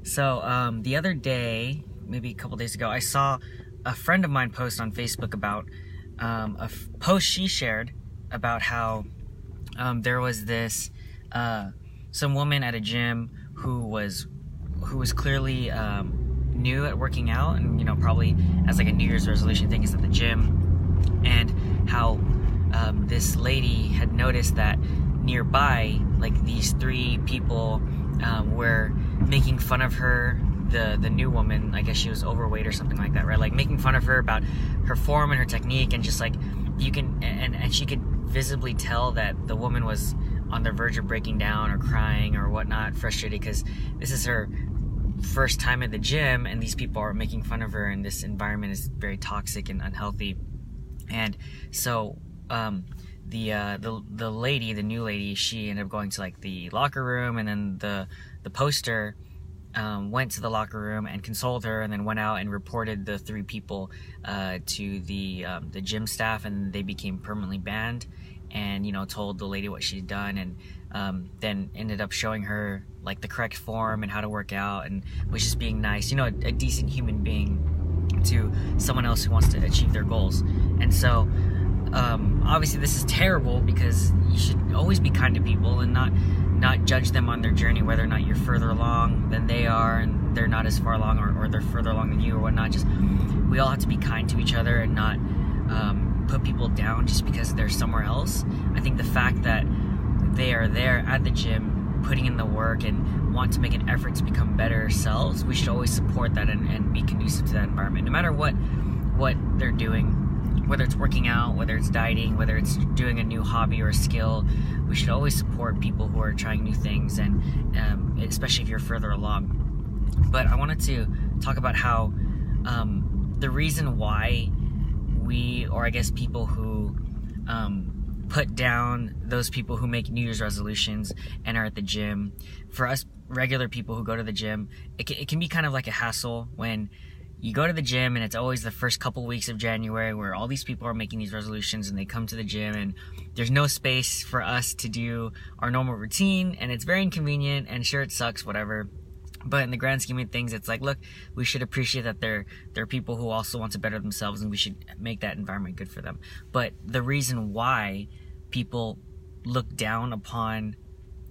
So the other day, maybe a couple days ago, I saw a friend of mine post on Facebook about a post she shared about how there was this some woman at a gym who was clearly new at working out, and probably as like a New Year's resolution thing is at the gym, and how this lady had noticed that nearby, like, these three people were making fun of her, the new woman. I guess she was overweight or something like that, right? Like making fun of her about her form and her technique, and just like you can and she could visibly tell that the woman was on the verge of breaking down or crying or whatnot, frustrated because this is her first time at the gym and these people are making fun of her, and this environment is very toxic and unhealthy. And so the lady, the new lady, she ended up going to like the locker room, and then the poster went to the locker room and consoled her, and then went out and reported the three people to the gym staff, and they became permanently banned, and told the lady what she'd done, and then ended up showing her like the correct form and how to work out, and was just being nice, a decent human being to someone else who wants to achieve their goals. And so obviously this is terrible, because you should always be kind to people and not judge them on their journey, whether or not you're further along than they are and they're not as far along, or they're further along than you or whatnot. Just, we all have to be kind to each other and not put people down just because they're somewhere else. I think the fact that they are there at the gym putting in the work and want to make an effort to become better selves, we should always support that and be conducive to that environment, no matter what they're doing, whether it's working out, whether it's dieting, whether it's doing a new hobby or a skill. We should always support people who are trying new things, and especially if you're further along. But I wanted to talk about how the reason why people who put down those people who make New Year's resolutions and are at the gym, for us regular people who go to the gym, it can be kind of like a hassle when you go to the gym, and it's always the first couple weeks of January where all these people are making these resolutions, and they come to the gym and there's no space for us to do our normal routine, and it's very inconvenient, and sure, it sucks, whatever. But in the grand scheme of things, it's like, look, we should appreciate that there are people who also want to better themselves, and we should make that environment good for them. But the reason why people look down upon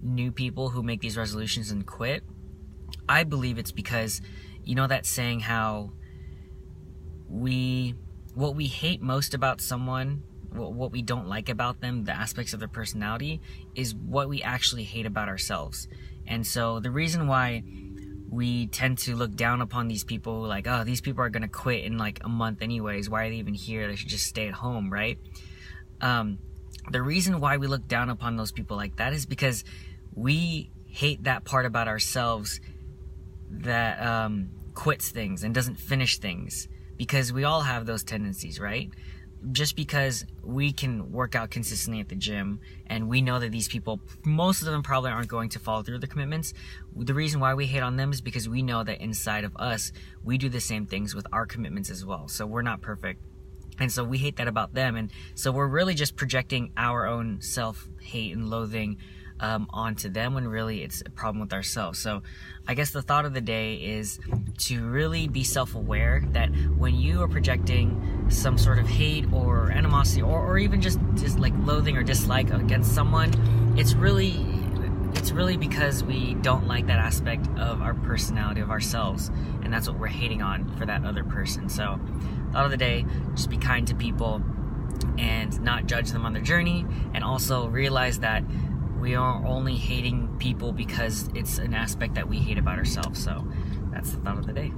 new people who make these resolutions and quit, I believe it's because, that saying how what we hate most about someone, what we don't like about them, the aspects of their personality, is what we actually hate about ourselves. And so the reason why we tend to look down upon these people, like, oh, these people are going to quit in like a month anyways, why are they even here? They should just stay at home, right? The reason why we look down upon those people like that is because we hate that part about ourselves that quits things and doesn't finish things, because we all have those tendencies, right? Just because we can work out consistently at the gym, and we know that these people, most of them probably aren't going to follow through with the commitments, the reason why we hate on them is because we know that inside of us, we do the same things with our commitments as well. So we're not perfect. And so we hate that about them. And so we're really just projecting our own self-hate and loathing onto them, when really it's a problem with ourselves. So I guess the thought of the day is to really be self-aware that when you are projecting some sort of hate or animosity, or even just like loathing or dislike against someone, it's really because we don't like that aspect of our personality, of ourselves, and that's what we're hating on for that other person. So thought of the day, just be kind to people and not judge them on their journey, and also realize that we are only hating people because it's an aspect that we hate about ourselves. So that's the thought of the day.